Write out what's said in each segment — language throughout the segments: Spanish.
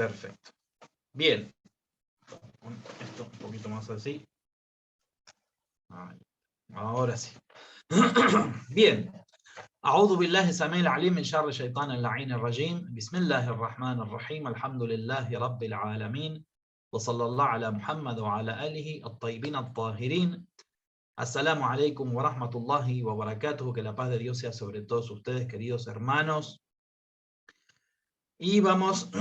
Perfecto. Bien. Esto un poquito más así. Ahora sí. Bien. أعوذ بالله السميع العليم من شر الشيطان اللعين الرجيم بسم الله الرحمن الرحيم الحمد لله رب العالمين وصلى الله على محمد وعلى آله الطيبين الطاهرين. Assalamu alaikum wa rahmatullahi wa barakatuh. Que la paz de Dios sea sobre todos ustedes, queridos hermanos. Y vamos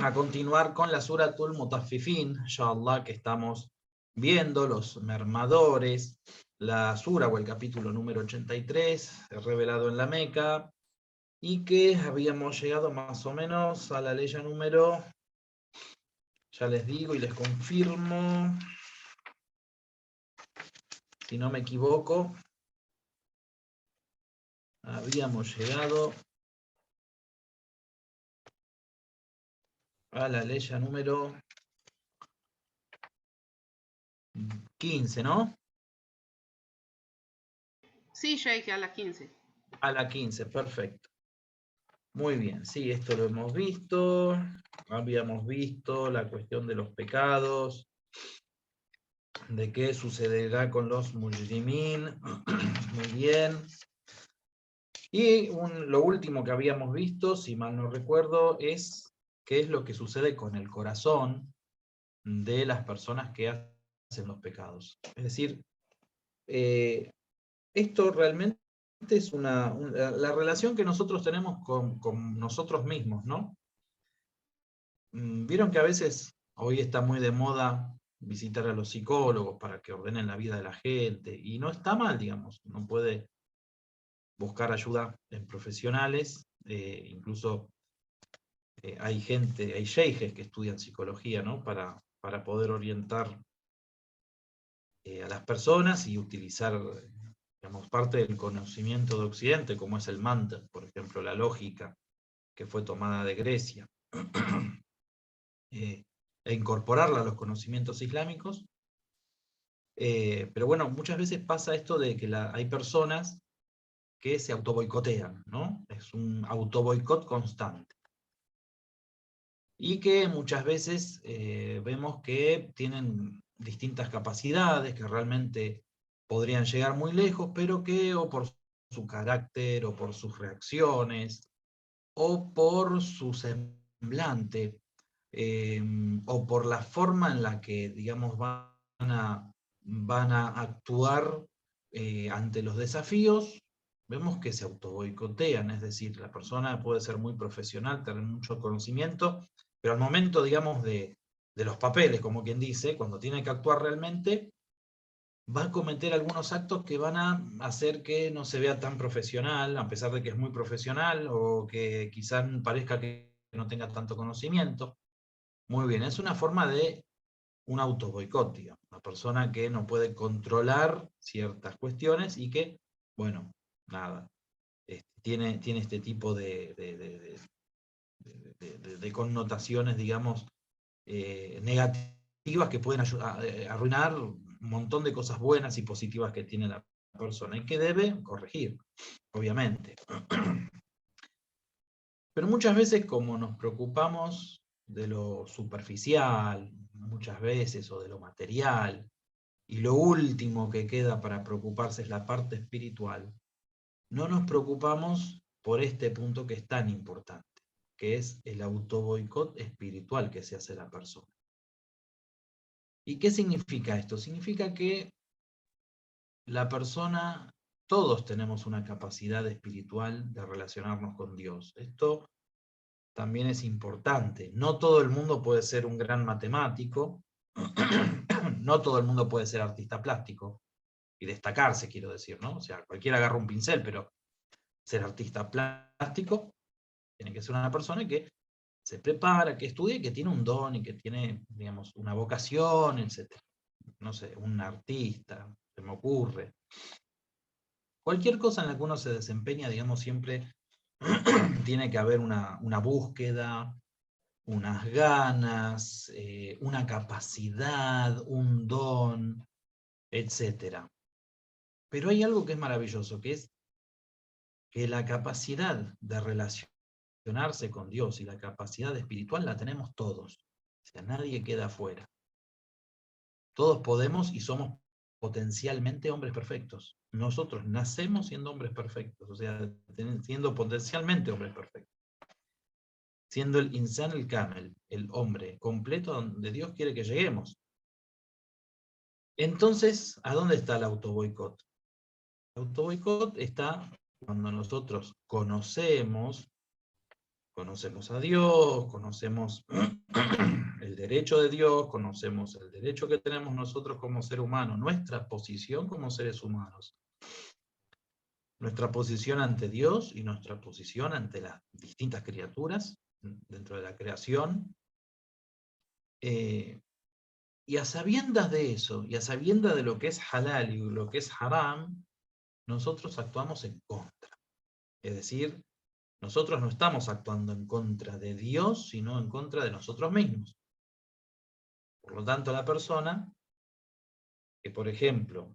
a continuar con la Suratul Mutaffifin, inshallah, que estamos viendo, los mermadores, la sura o el capítulo número 83, revelado en la Meca, y que habíamos llegado más o menos a la ley número, ya les digo y les confirmo, si no me equivoco, habíamos llegado a la ley número 15, ¿no? Sí, Sheikh, a la 15. A la 15, perfecto. Muy bien, sí, esto lo hemos visto. Habíamos visto la cuestión de los pecados, de qué sucederá con los mujrimin. Muy bien. Y lo último que habíamos visto, si mal no recuerdo, es qué es lo que sucede con el corazón de las personas que hacen los pecados. Es decir, esto realmente es la relación que nosotros tenemos con nosotros mismos, ¿no? Vieron que a veces hoy está muy de moda visitar a los psicólogos para que ordenen la vida de la gente, y no está mal, digamos, uno puede buscar ayuda en profesionales, incluso hay sheijes que estudian psicología, ¿no? Para poder orientar a las personas y utilizar, digamos, parte del conocimiento de Occidente, como es el mantiq, por ejemplo, la lógica, que fue tomada de Grecia, e incorporarla a los conocimientos islámicos. Pero bueno, muchas veces pasa esto de que hay personas que se autoboicotean, ¿no? Es un autoboicot constante. Y que muchas veces vemos que tienen distintas capacidades, que realmente podrían llegar muy lejos, pero que o por su carácter, o por sus reacciones, o por su semblante, o por la forma en la que, digamos, van a actuar ante los desafíos, vemos que se autoboicotean. Es decir, la persona puede ser muy profesional, tener mucho conocimiento, pero al momento, digamos, de los papeles, como quien dice, cuando tiene que actuar realmente, va a cometer algunos actos que van a hacer que no se vea tan profesional, a pesar de que es muy profesional, o que quizás parezca que no tenga tanto conocimiento. Muy bien, es una forma de un autoboicot, digamos, una persona que no puede controlar ciertas cuestiones y que, bueno, nada, tiene este tipo de connotaciones, digamos, negativas, que pueden arruinar un montón de cosas buenas y positivas que tiene la persona y que debe corregir, obviamente. Pero muchas veces, como nos preocupamos de lo superficial, muchas veces, o de lo material, y lo último que queda para preocuparse es la parte espiritual, no nos preocupamos por este punto que es tan importante, que es el autoboicot espiritual que se hace la persona. ¿Y qué significa esto? Significa que la persona, todos tenemos una capacidad espiritual de relacionarnos con Dios. Esto también es importante. No todo el mundo puede ser un gran matemático, no todo el mundo puede ser artista plástico y destacarse, quiero decir, ¿no? O sea, cualquiera agarra un pincel, pero ser artista plástico tiene que ser una persona que se prepara, que estudia, que tiene un don y que tiene, digamos, una vocación, etc. No sé, un artista, se me ocurre. Cualquier cosa en la que uno se desempeña, digamos, siempre tiene que haber una búsqueda, unas ganas, una capacidad, un don, etc. Pero hay algo que es maravilloso, que es que la capacidad de relacionarnos relacionarse con Dios y la capacidad espiritual la tenemos todos. O sea, nadie queda afuera. Todos podemos y somos potencialmente hombres perfectos. Nosotros nacemos siendo hombres perfectos, o sea, siendo potencialmente hombres perfectos. Siendo el insan el kamel, el hombre completo donde Dios quiere que lleguemos. Entonces, ¿a dónde está el autoboicot? El autoboicot está cuando nosotros conocemos a Dios, conocemos el derecho de Dios, conocemos el derecho que tenemos nosotros como ser humano, nuestra posición como seres humanos, nuestra posición ante Dios y nuestra posición ante las distintas criaturas dentro de la creación. Y a sabiendas de eso, y a sabiendas de lo que es halal y lo que es haram, nosotros actuamos en contra. Es decir, nosotros no estamos actuando en contra de Dios, sino en contra de nosotros mismos. Por lo tanto, la persona que, por ejemplo,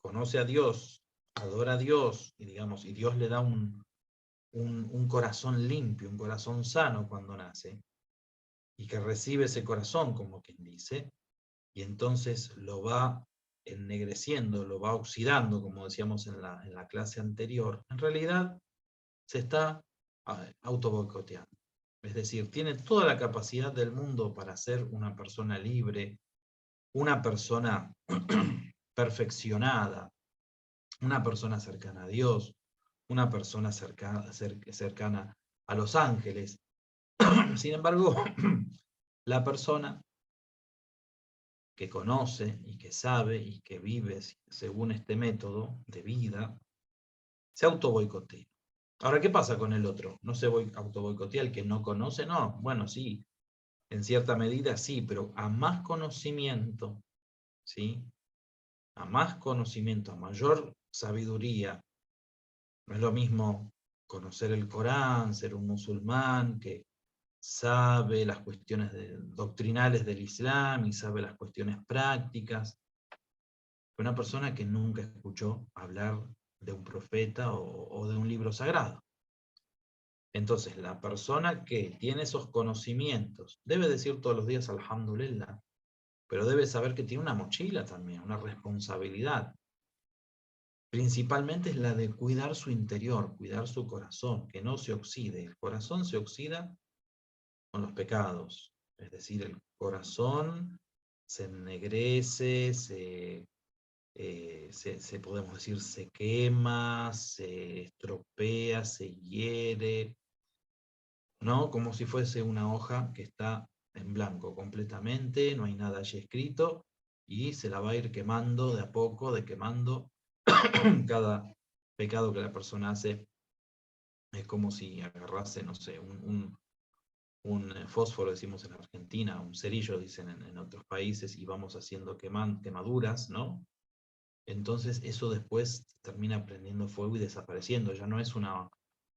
conoce a Dios, adora a Dios, y Dios le da un corazón limpio, un corazón sano cuando nace, y que recibe ese corazón, como quien dice, y entonces lo va ennegreciendo, lo va oxidando, como decíamos en la clase anterior, en realidad se está autoboicoteando. Es decir, tiene toda la capacidad del mundo para ser una persona libre, una persona perfeccionada, una persona cercana a Dios, una persona cercana a los ángeles. Sin embargo, la persona que conoce y que sabe y que vive según este método de vida, se autoboicotea. Ahora, ¿qué pasa con el otro? ¿No se autoboicotea el que no conoce? No, bueno, sí, en cierta medida sí, pero a más conocimiento, ¿sí? A más conocimiento, a mayor sabiduría. No es lo mismo conocer el Corán, ser un musulmán que sabe las cuestiones doctrinales del Islam y sabe las cuestiones prácticas. Una persona que nunca escuchó hablar de un profeta o de un libro sagrado. Entonces, la persona que tiene esos conocimientos debe decir todos los días Alhamdulillah, pero debe saber que tiene una mochila también, una responsabilidad. Principalmente es la de cuidar su interior, cuidar su corazón, que no se oxide. El corazón se oxida con los pecados, es decir, el corazón se ennegrece, podemos decir, se quema, se estropea, se hiere, ¿no? Como si fuese una hoja que está en blanco completamente, no hay nada allí escrito, y se la va a ir quemando de a poco, quemando cada pecado que la persona hace. Es como si agarrase, no sé, un fósforo, decimos en Argentina, un cerillo, dicen en otros países, y vamos haciendo quemaduras, ¿no? Entonces eso después termina prendiendo fuego y desapareciendo, ya no es una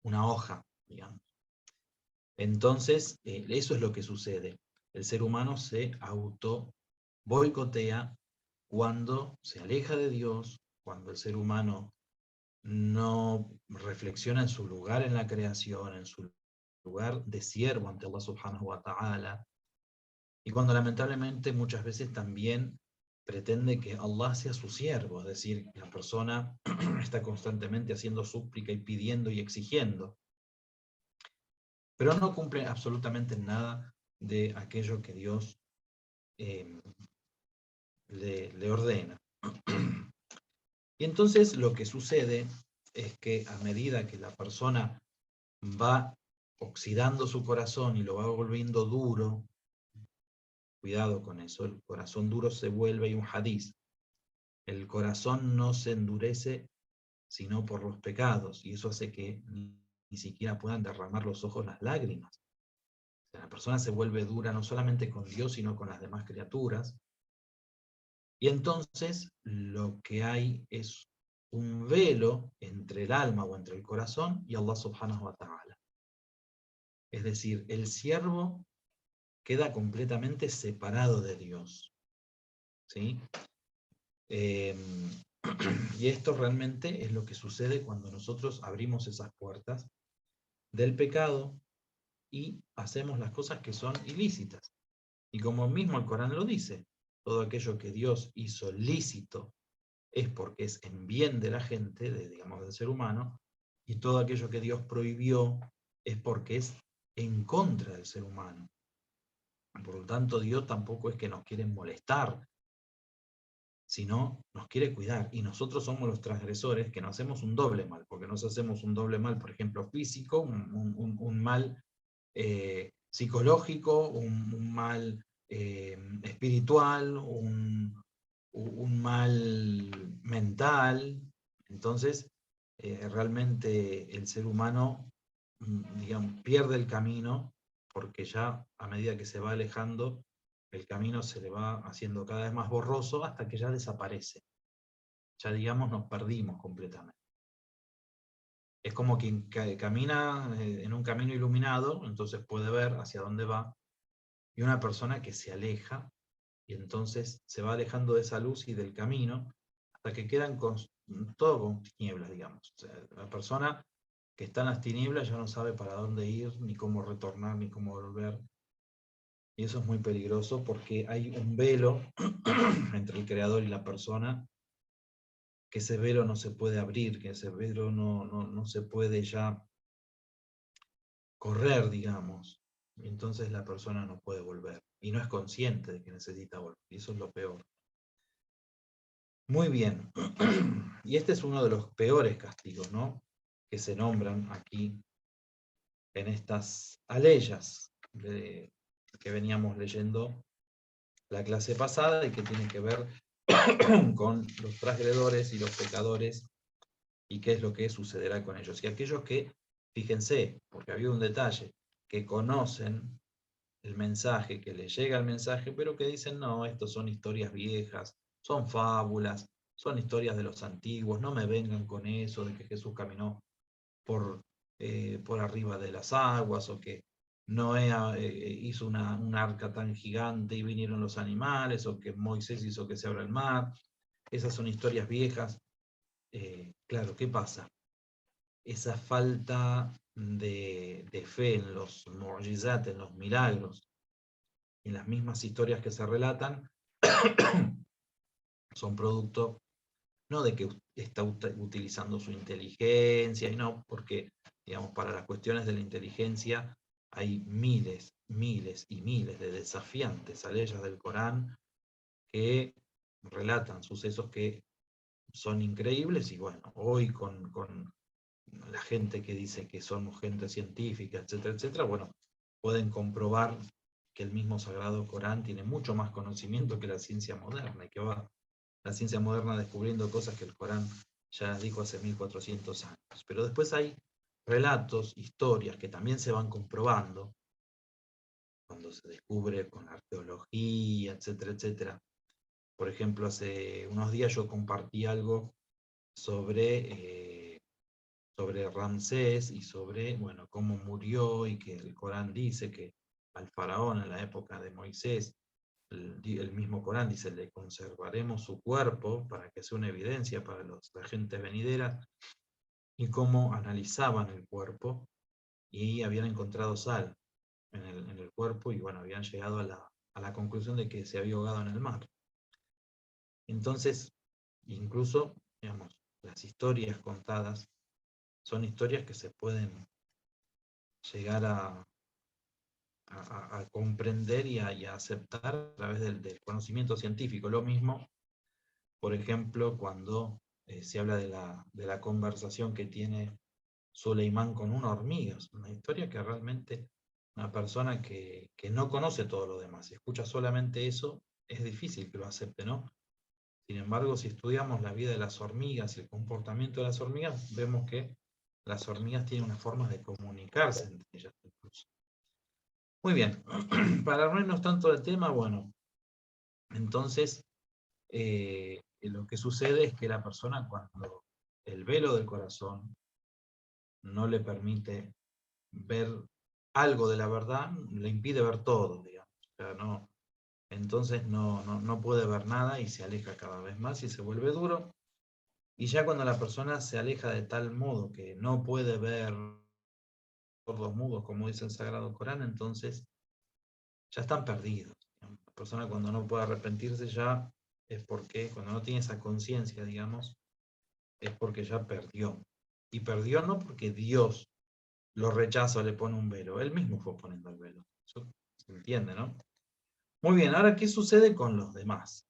hoja, digamos. Entonces, eso es lo que sucede. El ser humano se auto boicotea cuando se aleja de Dios, cuando el ser humano no reflexiona en su lugar en la creación, en su lugar de siervo ante Allah subhanahu wa ta'ala, y cuando lamentablemente muchas veces también pretende que Allah sea su siervo, es decir, la persona está constantemente haciendo súplica y pidiendo y exigiendo, pero no cumple absolutamente nada de aquello que Dios le ordena. Y entonces lo que sucede es que a medida que la persona va oxidando su corazón y lo va volviendo duro, cuidado con eso, el corazón duro se vuelve, hay un hadiz, el corazón no se endurece sino por los pecados, y eso hace que ni siquiera puedan derramar los ojos las lágrimas. O sea, la persona se vuelve dura no solamente con Dios, sino con las demás criaturas, y entonces lo que hay es un velo entre el alma o entre el corazón y Allah subhanahu wa ta'ala. Es decir, el siervo queda completamente separado de Dios. ¿Sí? Y esto realmente es lo que sucede cuando nosotros abrimos esas puertas del pecado y hacemos las cosas que son ilícitas. Y como mismo el Corán lo dice, todo aquello que Dios hizo lícito es porque es en bien de la gente, digamos del ser humano, y todo aquello que Dios prohibió es porque es en contra del ser humano. Por lo tanto, Dios tampoco es que nos quiere molestar, sino nos quiere cuidar. Y nosotros somos los transgresores que nos hacemos un doble mal, porque nos hacemos un doble mal, por ejemplo, físico, un mal psicológico, un mal espiritual, un mal mental. Entonces, realmente el ser humano, digamos, pierde el camino, porque ya a medida que se va alejando, el camino se le va haciendo cada vez más borroso hasta que ya desaparece. Ya, digamos, nos perdimos completamente. Es como quien camina en un camino iluminado, entonces puede ver hacia dónde va, y una persona que se aleja, y entonces se va alejando de esa luz y del camino, hasta que quedan todo con tinieblas, digamos. O sea, la persona que está en las tinieblas ya no sabe para dónde ir, ni cómo retornar, ni cómo volver. Y eso es muy peligroso porque hay un velo entre el creador y la persona, que ese velo no se puede abrir, que ese velo no se puede ya correr, digamos. Y entonces la persona no puede volver. Y no es consciente de que necesita volver. Y eso es lo peor. Muy bien. Y este es uno de los peores castigos, ¿no?, que se nombran aquí en estas aleyas que veníamos leyendo la clase pasada y que tienen que ver con los transgredores y los pecadores y qué es lo que sucederá con ellos. Y aquellos que, fíjense, porque había un detalle, que conocen el mensaje, que les llega el mensaje, pero que dicen, no, estos son historias viejas, son fábulas, son historias de los antiguos, no me vengan con eso de que Jesús caminó por arriba de las aguas, o que Noé hizo un arca tan gigante y vinieron los animales, o que Moisés hizo que se abra el mar. Esas son historias viejas. Claro, ¿qué pasa? Esa falta de fe en los mu'jizat, en los milagros, en las mismas historias que se relatan, son producto no de que está utilizando su inteligencia, y no, porque, digamos, para las cuestiones de la inteligencia hay miles, miles y miles de desafiantes aleyas del Corán que relatan sucesos que son increíbles. Y bueno, hoy con la gente que dice que somos gente científica, etcétera, etcétera, bueno, pueden comprobar que el mismo Sagrado Corán tiene mucho más conocimiento que la ciencia moderna, y que va la ciencia moderna descubriendo cosas que el Corán ya las dijo hace 1400 años. Pero después hay relatos, historias que también se van comprobando cuando se descubre con arqueología, etcétera, etcétera. Por ejemplo, hace unos días yo compartí algo sobre Ramsés y sobre, bueno, cómo murió, y que el Corán dice que al faraón en la época de Moisés, el mismo Corán dice, le conservaremos su cuerpo para que sea una evidencia para la gente venidera, y cómo analizaban el cuerpo y habían encontrado sal en el cuerpo, y bueno, habían llegado a la conclusión de que se había ahogado en el mar. Entonces, incluso, digamos, las historias contadas son historias que se pueden llegar a comprender y a aceptar a través del conocimiento científico. Lo mismo, por ejemplo, cuando se habla de la conversación que tiene Suleimán con una hormiga. Es una historia que realmente una persona que no conoce todo lo demás, y escucha solamente eso, es difícil que lo acepte, ¿no? Sin embargo, si estudiamos la vida de las hormigas y el comportamiento de las hormigas, vemos que las hormigas tienen una forma de comunicarse entre ellas incluso. Muy bien, para no irnos tanto del tema, bueno, entonces lo que sucede es que la persona, cuando el velo del corazón no le permite ver algo de la verdad, le impide ver todo, digamos. O sea, no, entonces no puede ver nada y se aleja cada vez más y se vuelve duro. Y ya cuando la persona se aleja de tal modo que no puede ver sordos mudos, como dice el Sagrado Corán, entonces ya están perdidos. La persona cuando no puede arrepentirse ya es porque, cuando no tiene esa conciencia, digamos, es porque ya perdió. Y perdió no porque Dios lo rechaza o le pone un velo, él mismo fue poniendo el velo. Eso se entiende, ¿no? Muy bien, ahora, ¿qué sucede con los demás?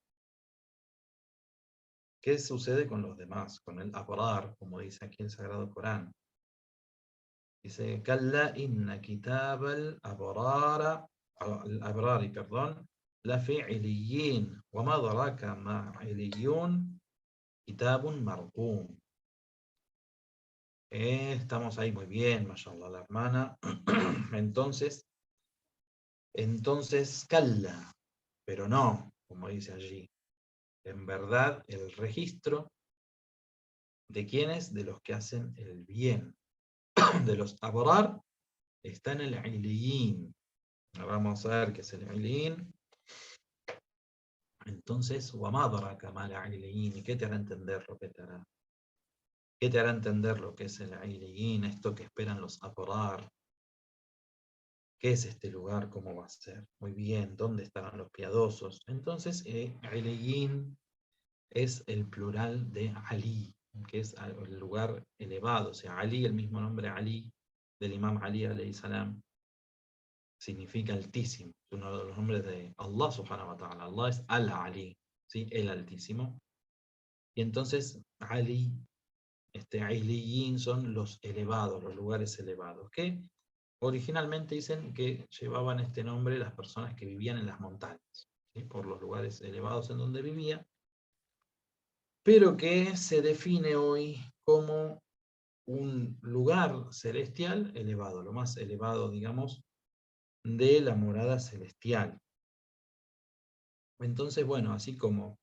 ¿Qué sucede con los demás? Con el abrar, como dice aquí el Sagrado Corán. Dice, Kalla inna kitab al-abrari, perdón, la fi iliyin, wa ma adraka ma iliyun, kitabun marqum. Estamos ahí muy bien, mashallah, la hermana. Entonces, Kalla, pero no, como dice allí. En verdad, el registro de quiénes, de los que hacen el bien, de los abrar, está en el iliyin. Ahora vamos a ver qué es el iliyin. Entonces, وَمَا كَمَا الْعِلِيِّينَ, ¿qué te hará entender lo que te hará? ¿Qué te hará entender lo que es el iliyin, esto que esperan los abrar? ¿Qué es este lugar? ¿Cómo va a ser? Muy bien, ¿dónde estarán los piadosos? Entonces, iliyin es el plural de Ali, que es el lugar elevado. O sea, Ali, el mismo nombre Ali, del Imam Ali alayhi salam, significa altísimo. Es uno de los nombres de Allah subhanahu wa ta'ala. Allah es Al-Ali, ¿sí? El altísimo. Y entonces Ali, Ailiyin son los elevados, los lugares elevados, que originalmente dicen que llevaban este nombre las personas que vivían en las montañas, ¿sí? Por los lugares elevados en donde vivía, pero que se define hoy como un lugar celestial elevado, lo más elevado, digamos, de la morada celestial. Entonces, bueno, así como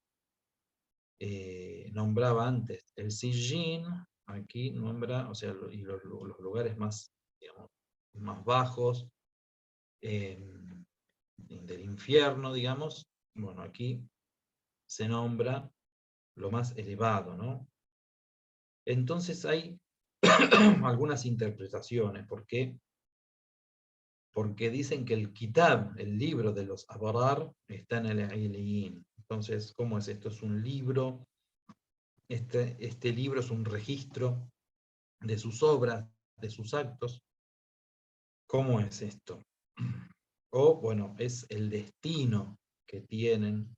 nombraba antes el Sijin, aquí nombra, o sea, y los lugares más, digamos, más bajos del infierno, digamos, bueno, aquí se nombra lo más elevado, ¿no? Entonces hay algunas interpretaciones, porque dicen que el Kitab, el libro de los Abrar, está en el Iliyin. Entonces, ¿cómo es esto? Es un libro, este libro es un registro de sus obras, de sus actos. ¿Cómo es esto? O, bueno, es el destino que tienen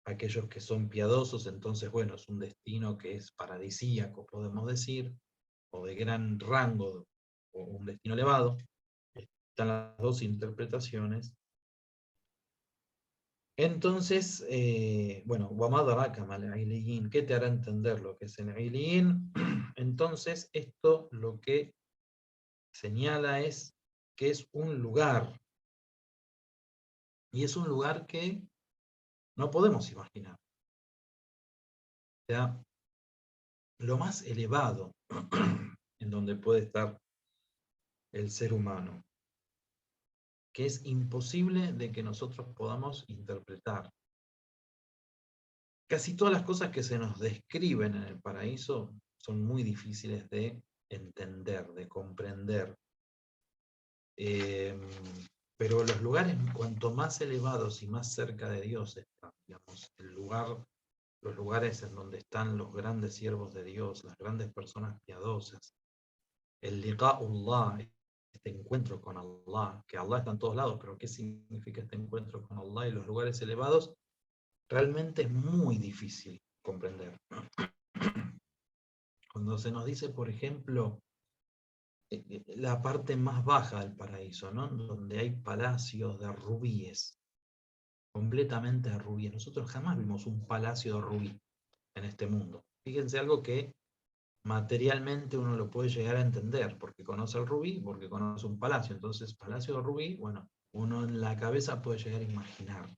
aquellos que son piadosos. Entonces, bueno, es un destino que es paradisíaco, podemos decir, o de gran rango, o un destino elevado. Están las dos interpretaciones. Entonces, bueno, ¿qué te hará entender lo que es el iliyin? Entonces, esto lo que señala es que es un lugar, y es un lugar que no podemos imaginar. O sea, lo más elevado en donde puede estar el ser humano, que es imposible de que nosotros podamos interpretar. Casi todas las cosas que se nos describen en el paraíso son muy difíciles de entender, de comprender. Pero los lugares, cuanto más elevados y más cerca de Dios están, digamos, los lugares en donde están los grandes siervos de Dios, las grandes personas piadosas, el liqa'ullah, este encuentro con Allah, que Allah está en todos lados, pero ¿qué significa este encuentro con Allah y los lugares elevados? Realmente es muy difícil comprender. Cuando se nos dice, por ejemplo, la parte más baja del paraíso, ¿no? Donde hay palacios de rubíes, completamente de rubíes. Nosotros jamás vimos un palacio de rubí en este mundo. Fíjense, algo que materialmente uno lo puede llegar a entender, porque conoce el rubí, porque conoce un palacio. Entonces, palacio de rubí, bueno, uno en la cabeza puede llegar a imaginar.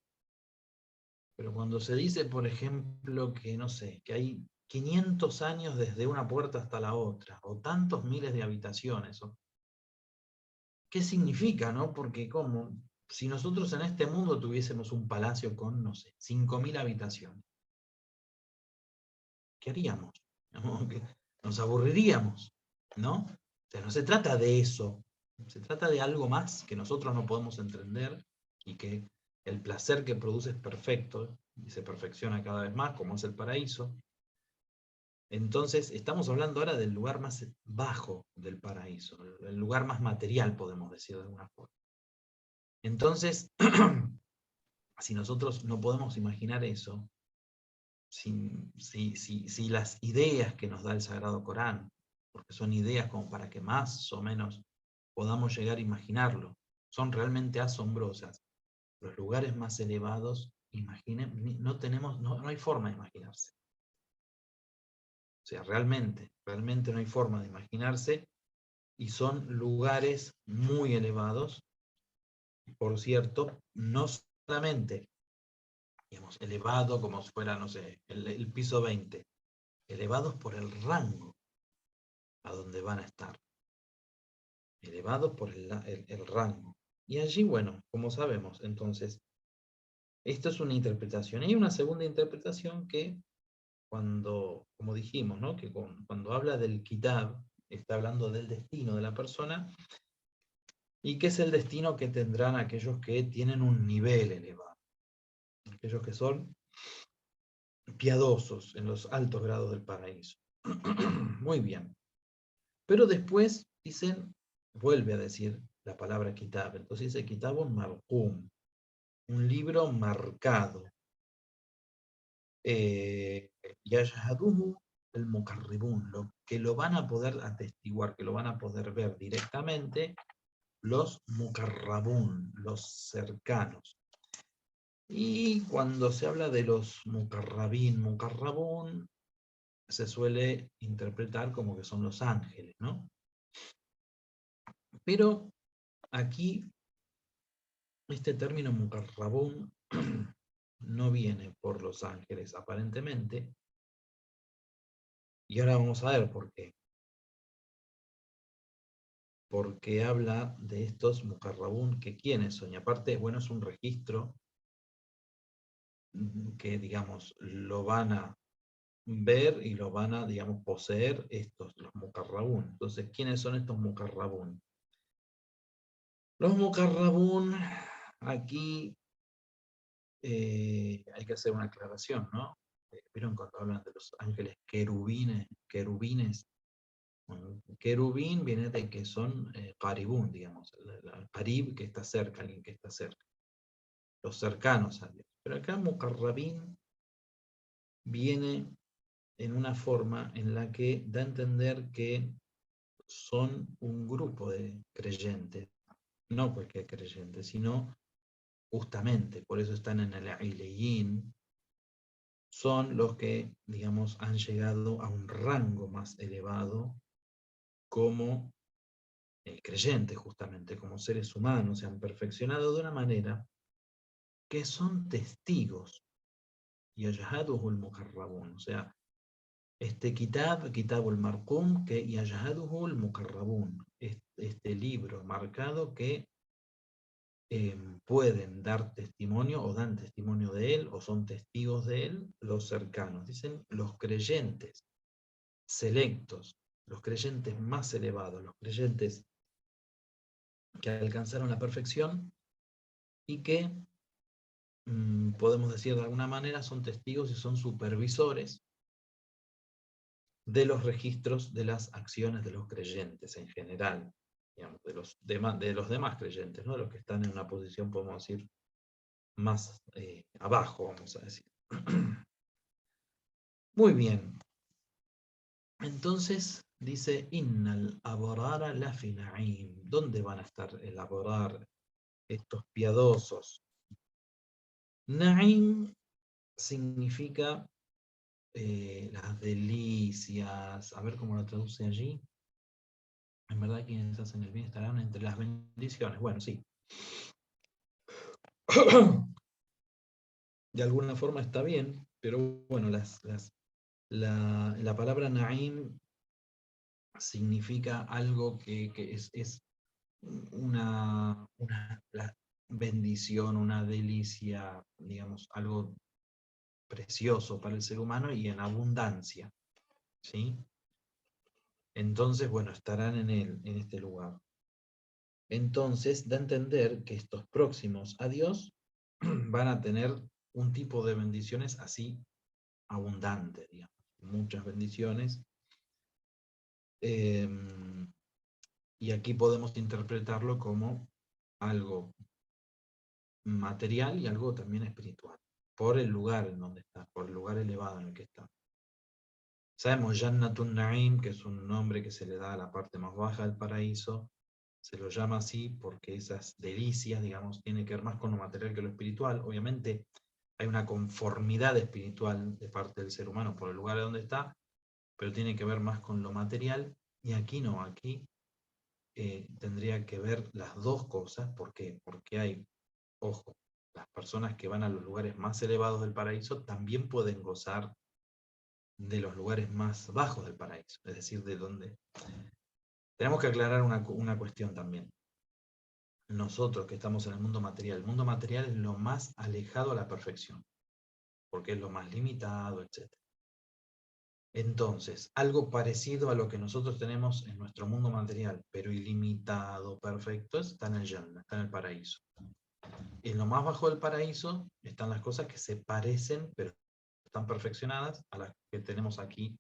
Pero cuando se dice, por ejemplo, que no sé, que hay 500 años desde una puerta hasta la otra, o tantos miles de habitaciones, ¿qué significa, no? Porque como si nosotros en este mundo tuviésemos un palacio con, no sé, 5.000 habitaciones, ¿qué haríamos? Como que nos aburriríamos, ¿no? O sea, no se trata de eso, se trata de algo más que nosotros no podemos entender y que el placer que produce es perfecto y se perfecciona cada vez más, como es el paraíso. Entonces, estamos hablando ahora del lugar más bajo del paraíso, el lugar más material, podemos decir de alguna forma. Entonces, si nosotros no podemos imaginar eso, si las ideas que nos da el Sagrado Corán, porque son ideas como para que más o menos podamos llegar a imaginarlo, son realmente asombrosas. Los lugares más elevados, imaginen, no hay forma de imaginarse. O sea, realmente no hay forma de imaginarse, y son lugares muy elevados, por cierto, no solamente, digamos, elevado como si fuera, no sé, el piso 20, elevados por el rango a donde van a estar, elevados por el rango. Y allí, bueno, como sabemos, entonces, esto es una interpretación. Y hay una segunda interpretación que cuando, como dijimos, ¿no? Que cuando habla del kitab, está hablando del destino de la persona, y que es el destino que tendrán aquellos que tienen un nivel elevado, aquellos que son piadosos en los altos grados del paraíso. Muy bien. Pero después dicen, vuelve a decir la palabra kitab. Entonces dice kitabun marqum, un libro marcado. Yashhaduhu el muqarribun, lo que lo van a poder atestiguar, que lo van a poder ver directamente los muqarrabun, los cercanos. Y cuando se habla de los muqarrabun, se suele interpretar como que son los ángeles, ¿no? Pero aquí este término muqarrabun no viene por los ángeles, aparentemente, y ahora vamos a ver por qué. Porque habla de estos muqarrabun, que quiénes son, y aparte, bueno, es un registro que, digamos, lo van a ver y lo van a, digamos, poseer estos, los muqarrabun. Entonces, ¿quiénes son estos muqarrabun? Los muqarrabun, aquí hay que hacer una aclaración, ¿no? ¿Vieron cuando hablan de los ángeles querubines? Bueno, querubín viene de que son qaribún, digamos, el qarib que está cerca, alguien que está cerca, los cercanos a Dios. Pero acá muqarrabín viene en una forma en la que da a entender que son un grupo de creyentes, no cualquier creyente, sino justamente, por eso están en el Ileyin, son los que, digamos, han llegado a un rango más elevado como creyentes, justamente, como seres humanos, se han perfeccionado de una manera que son testigos, y ayahaduhul muqarrabun, o sea, este kitabul marqum, que yajaduhul muqarrabun, este libro marcado que pueden dar testimonio o dan testimonio de él o son testigos de él los cercanos. Dicen los creyentes selectos, los creyentes más elevados, los creyentes que alcanzaron la perfección y que podemos decir de alguna manera son testigos y son supervisores de los registros de las acciones de los creyentes en general, digamos, de los demás creyentes, ¿no? Los que están en una posición, podemos decir, más abajo, vamos a decir. Muy bien. Entonces dice, Innal abrara la fi na'im. ¿Dónde van a estar el abrar, estos piadosos? Na'im significa las delicias. A ver cómo lo traduce allí. En verdad, quienes hacen el bien estarán entre las bendiciones. Bueno, sí. De alguna forma está bien, pero bueno, la palabra Na'im significa algo que es una bendición, una delicia, digamos, algo precioso para el ser humano y en abundancia. ¿sí? Entonces, bueno, estarán en este lugar. Entonces, da a entender que estos próximos a Dios van a tener un tipo de bendiciones así abundantes, digamos, muchas bendiciones. Y aquí podemos interpretarlo como algo material y algo también espiritual, por el lugar en donde está, por el lugar elevado en el que está. Sabemos Jannatun Na'im, que es un nombre que se le da a la parte más baja del paraíso, se lo llama así porque esas delicias, digamos, tienen que ver más con lo material que lo espiritual. Obviamente hay una conformidad espiritual de parte del ser humano por el lugar donde está, pero tiene que ver más con lo material, y aquí no, aquí tendría que ver las dos cosas. ¿Por qué? Porque hay, ojo, las personas que van a los lugares más elevados del paraíso también pueden gozar de los lugares más bajos del paraíso, es decir, de donde... Tenemos que aclarar una cuestión también. Nosotros que estamos en el mundo material es lo más alejado a la perfección, porque es lo más limitado, etc. Entonces, algo parecido a lo que nosotros tenemos en nuestro mundo material, pero ilimitado, perfecto, está en el Jannah, está en el paraíso. En lo más bajo del paraíso están las cosas que se parecen, pero están perfeccionadas a las que tenemos aquí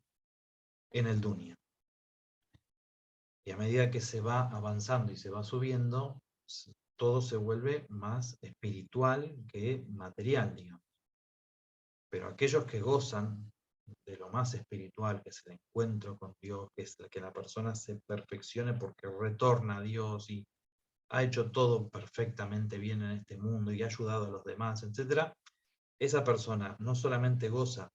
en el Dunya. Y a medida que se va avanzando y se va subiendo, todo se vuelve más espiritual que material, digamos. Pero aquellos que gozan de lo más espiritual, que es el encuentro con Dios, que es el que la persona se perfeccione porque retorna a Dios y ha hecho todo perfectamente bien en este mundo y ha ayudado a los demás, etc., esa persona no solamente goza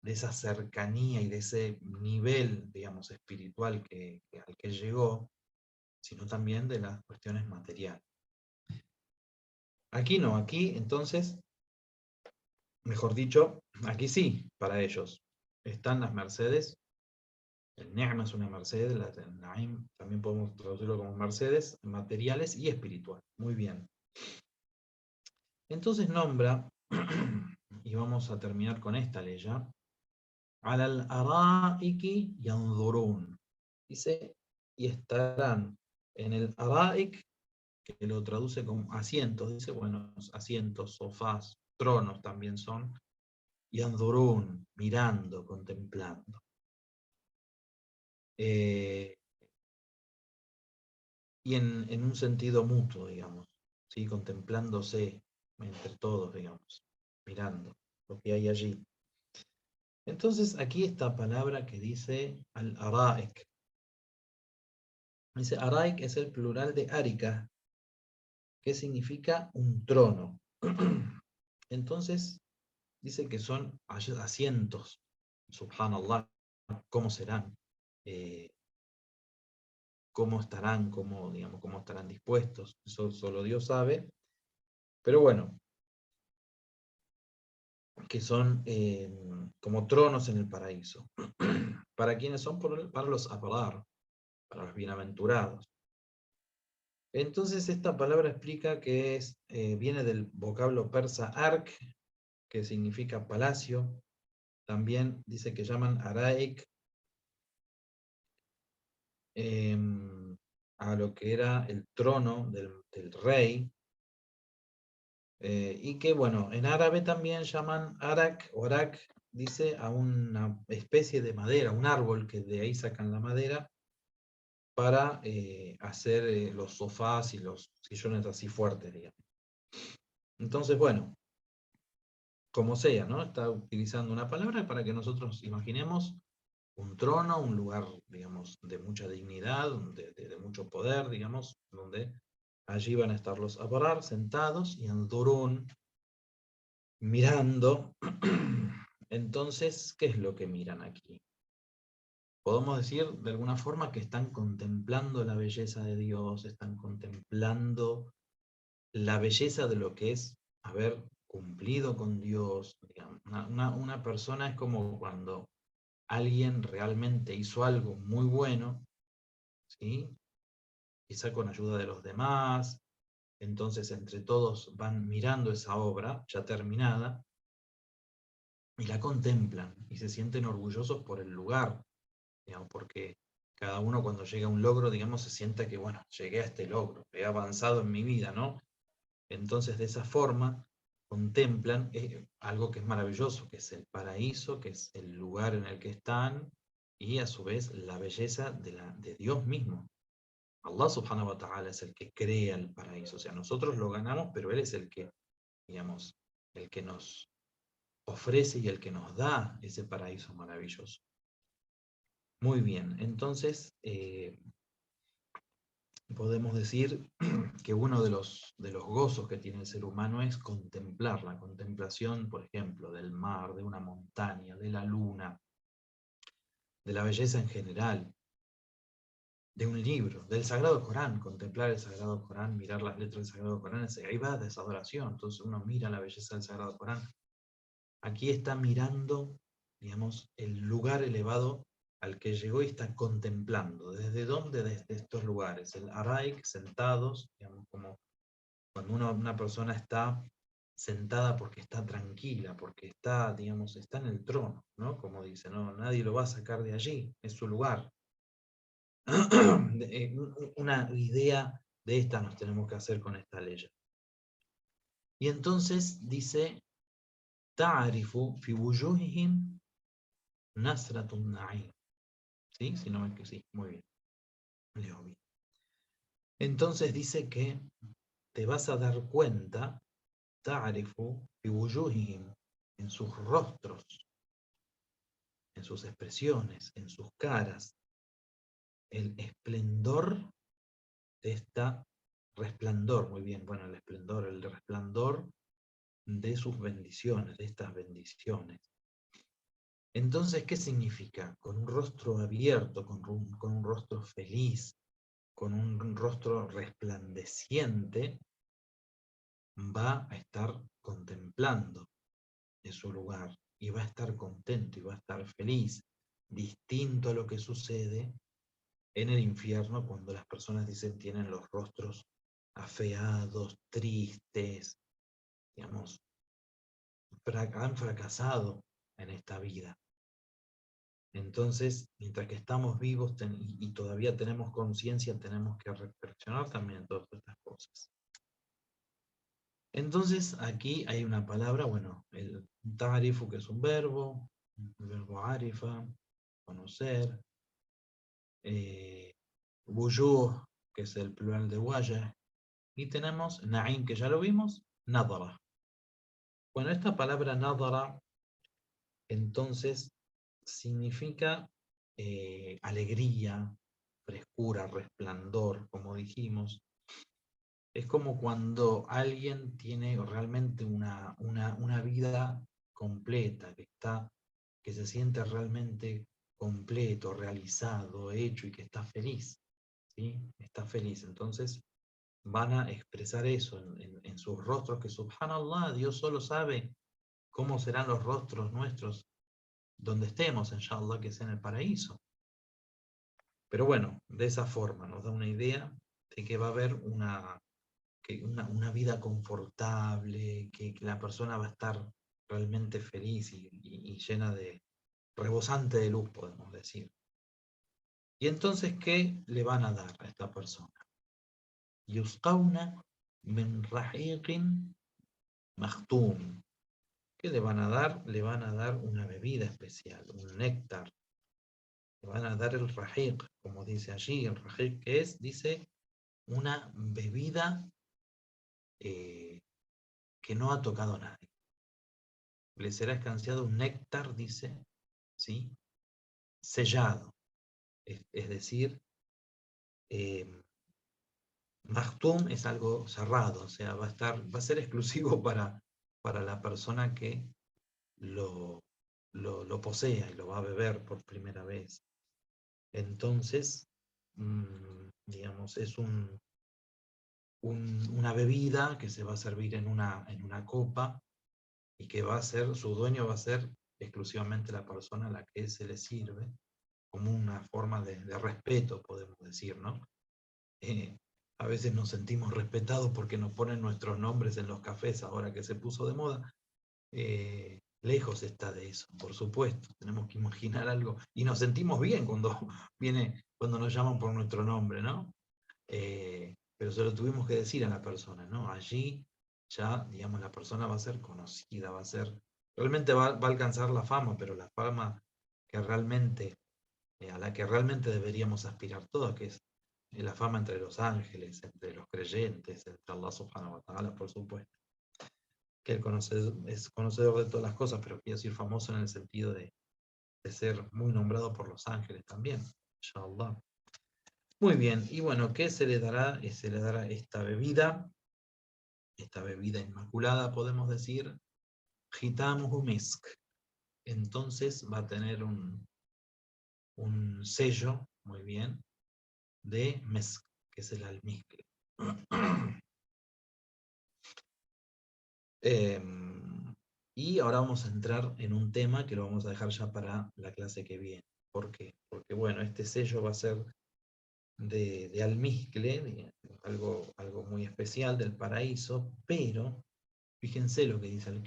de esa cercanía y de ese nivel, digamos, espiritual al que llegó, sino también de las cuestiones materiales. Aquí no, aquí entonces, mejor dicho, aquí sí, para ellos están las mercedes. El Ni'ma es una merced, el Na'im también podemos traducirlo como mercedes, materiales y espirituales. Muy bien. Entonces nombra, y vamos a terminar con esta ley ya, al araiki yanzurun. Dice, y estarán en el araik, que lo traduce como asientos, dice, bueno, asientos, sofás, tronos también son, yanzurun, mirando, contemplando. Y en un sentido mutuo, digamos, ¿sí? Contemplándose entre todos, digamos, mirando lo que hay allí. Entonces, aquí esta palabra que dice al-araik. Dice, araik es el plural de arika, que significa un trono. Entonces, dice que son asientos. Subhanallah, ¿cómo serán? ¿Cómo estarán? Digamos, ¿cómo estarán dispuestos? Eso solo Dios sabe. Pero bueno, que son como tronos en el paraíso. ¿Para quiénes son? Para los abrar, para los bienaventurados. Entonces esta palabra explica que viene del vocablo persa ark, que significa palacio. También dice que llaman araik a lo que era el trono del rey. Y que, bueno, en árabe también llaman arak, o arak, dice a una especie de madera, un árbol que de ahí sacan la madera para hacer los sofás y los sillones así fuertes, digamos. Entonces, bueno, como sea, ¿no? Está utilizando una palabra para que nosotros imaginemos un trono, un lugar, digamos, de mucha dignidad, de mucho poder, digamos, donde allí van a estar los abrar sentados y andurún mirando. Entonces, ¿qué es lo que miran aquí? Podemos decir de alguna forma que están contemplando la belleza de Dios, están contemplando la belleza de lo que es haber cumplido con Dios. Digamos. Una persona es como cuando alguien realmente hizo algo muy bueno, ¿sí? Quizá con ayuda de los demás, entonces entre todos van mirando esa obra ya terminada y la contemplan y se sienten orgullosos por el lugar digamos, porque cada uno cuando llega a un logro, digamos, se sienta que, bueno, llegué a este logro, he avanzado en mi vida, ¿no? Entonces, de esa forma, contemplan algo que es maravilloso, que es el paraíso, que es el lugar en el que están, y a su vez la belleza de Dios mismo. Allah subhanahu wa ta'ala es el que crea el paraíso, o sea, nosotros lo ganamos, pero Él es el que, digamos, el que nos ofrece y el que nos da ese paraíso maravilloso. Muy bien, entonces podemos decir que uno de los gozos que tiene el ser humano es contemplar, la contemplación, por ejemplo, del mar, de una montaña, de la luna, de la belleza en general, de un libro, del Sagrado Corán, contemplar el Sagrado Corán, mirar las letras del Sagrado Corán, es ibada, es adoración. Entonces uno mira la belleza del Sagrado Corán. Aquí está mirando, digamos, el lugar elevado al que llegó y está contemplando. ¿Desde dónde? Desde estos lugares. El araik, sentados, digamos, como cuando una persona está sentada porque está tranquila, porque está, digamos, está en el trono, ¿no? Como dice, no, nadie lo va a sacar de allí, es su lugar. Una idea de esta nos tenemos que hacer con esta ley. Y entonces dice, ta'arifu fi wujuhihim nasratun na'im. ¿Sí? Si no me sí, muy bien. Leo bien. Entonces dice que te vas a dar cuenta, ta'arifu fi wujuhihim, en sus rostros, en sus expresiones, en sus caras, el esplendor de esta resplandor, muy bien, bueno, el esplendor, el resplandor de sus bendiciones, de estas bendiciones. Entonces, ¿qué significa? Con un rostro abierto, con un rostro feliz, con un rostro resplandeciente, va a estar contemplando en su lugar y va a estar contento y va a estar feliz, distinto a lo que sucede en el infierno cuando las personas dicen tienen los rostros afeados, tristes, digamos, han fracasado en esta vida. Entonces, mientras que estamos vivos y todavía tenemos conciencia, tenemos que reflexionar también todas estas cosas. Entonces, aquí hay una palabra, bueno, el ta'rifu, que es un verbo, el verbo arifa, conocer, wujuh, que es el plural de wajah, y tenemos na'im, que ya lo vimos, nadara. Bueno, esta palabra nadara, entonces, significa alegría, frescura, resplandor, como dijimos. Es como cuando alguien tiene realmente una vida completa, que se siente realmente completo, realizado, hecho y que está feliz. ¿Sí? Está feliz. Entonces van a expresar eso en sus rostros, que subhanallah, Dios solo sabe cómo serán los rostros nuestros donde estemos, inshallah, que sea en el paraíso. Pero bueno, de esa forma nos da una idea de que va a haber una vida confortable, que la persona va a estar realmente feliz y llena de, rebosante de luz, podemos decir. Y entonces, ¿qué le van a dar a esta persona? Yusqawna min rahiqin makhtum. ¿Qué le van a dar? Le van a dar una bebida especial, un néctar. Le van a dar el rahiq, como dice allí. El rahiq, que es, dice, una bebida que no ha tocado a nadie. Le será escanciado un néctar, dice, ¿sí? Sellado. Es decir, Maktum es algo cerrado, o sea, va a ser exclusivo para la persona que lo posea y lo va a beber por primera vez. Entonces, digamos, es una bebida que se va a servir en una copa y que su dueño va a ser exclusivamente la persona a la que se le sirve, como una forma de respeto, podemos decir, ¿no? A veces nos sentimos respetados porque nos ponen nuestros nombres en los cafés ahora que se puso de moda. Lejos está de eso, por supuesto. Tenemos que imaginar algo. Y nos sentimos bien cuando nos llaman por nuestro nombre, ¿no? Pero se lo tuvimos que decir a la persona, ¿no? Allí ya, digamos, la persona va a ser conocida, realmente va a alcanzar la fama, pero la fama que realmente, a la que realmente deberíamos aspirar todos, que es la fama entre los ángeles, entre los creyentes, entre Allah subhanahu wa ta'ala, por supuesto. Que él es conocedor de todas las cosas, pero quiero decir famoso en el sentido de ser muy nombrado por los ángeles también, inshallah. Muy bien, y bueno, ¿qué se le dará? Se le dará esta bebida inmaculada, podemos decir, Khitamuhu Misk. Entonces va a tener un sello, muy bien, de Misk, que es el almizcle. Y ahora vamos a entrar en un tema que lo vamos a dejar ya para la clase que viene. ¿Por qué? Porque bueno, este sello va a ser de almizcle, algo muy especial del paraíso, pero fíjense lo que dice al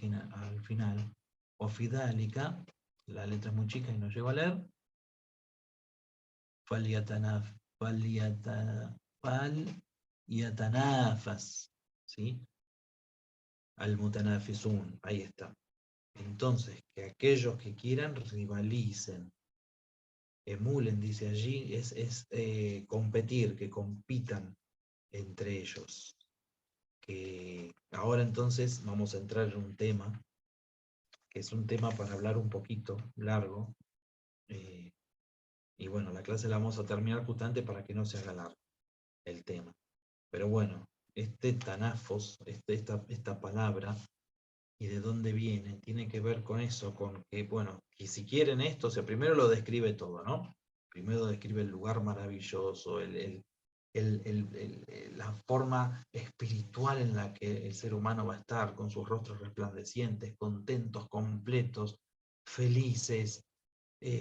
final, o fidálica, la letra es muy chica y no llego a leer, falyatanafas, ¿sí? Al-mutanafizun, ahí está. Entonces, que aquellos que quieran rivalicen, emulen, dice allí, es competir, que compitan entre ellos. Que ahora entonces vamos a entrar en un tema, que es un tema para hablar un poquito largo, y bueno, la clase la vamos a terminar justamente para que no se haga largo el tema. Pero bueno, este tanafos, esta palabra, y de dónde viene, tiene que ver con eso, con que, bueno, y si quieren esto, o sea, primero lo describe todo, ¿no? Primero describe el lugar maravilloso, la forma espiritual en la que el ser humano va a estar, con sus rostros resplandecientes, contentos, completos, felices,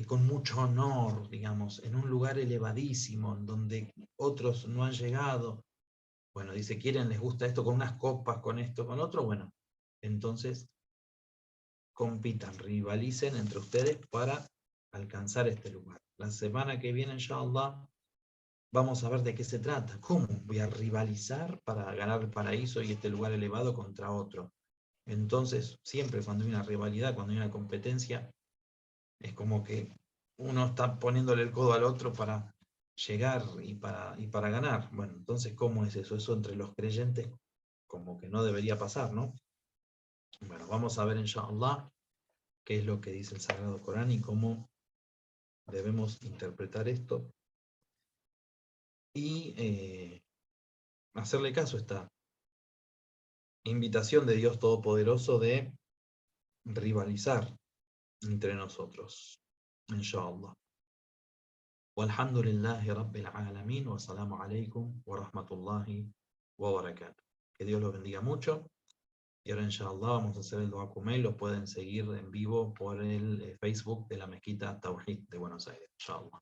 con mucho honor, digamos, en un lugar elevadísimo, en donde otros no han llegado. Bueno, dice, quieren, les gusta esto, con unas copas, con esto, con otro, bueno, entonces compitan, rivalicen entre ustedes para alcanzar este lugar. La semana que viene, inshallah, vamos a ver de qué se trata. ¿Cómo voy a rivalizar para ganar el paraíso y este lugar elevado contra otro? Entonces, siempre cuando hay una rivalidad, cuando hay una competencia, es como que uno está poniéndole el codo al otro para llegar y para ganar. Bueno, entonces, ¿cómo es eso? Eso entre los creyentes como que no debería pasar, ¿no? Bueno, vamos a ver, inshallah, qué es lo que dice el Sagrado Corán y cómo debemos interpretar esto y hacerle caso a esta invitación de Dios Todopoderoso de rivalizar entre nosotros. Inshallah. Walhamdulillahi Rabbil Alamin wa salamu alaikum wa rahmatullahi wa barakatuh. Que Dios los bendiga mucho. Y ahora, inshallah, vamos a hacer el Dua Kumail. Lo pueden seguir en vivo por el Facebook de la Mezquita Tawhid de Buenos Aires. Inshallah.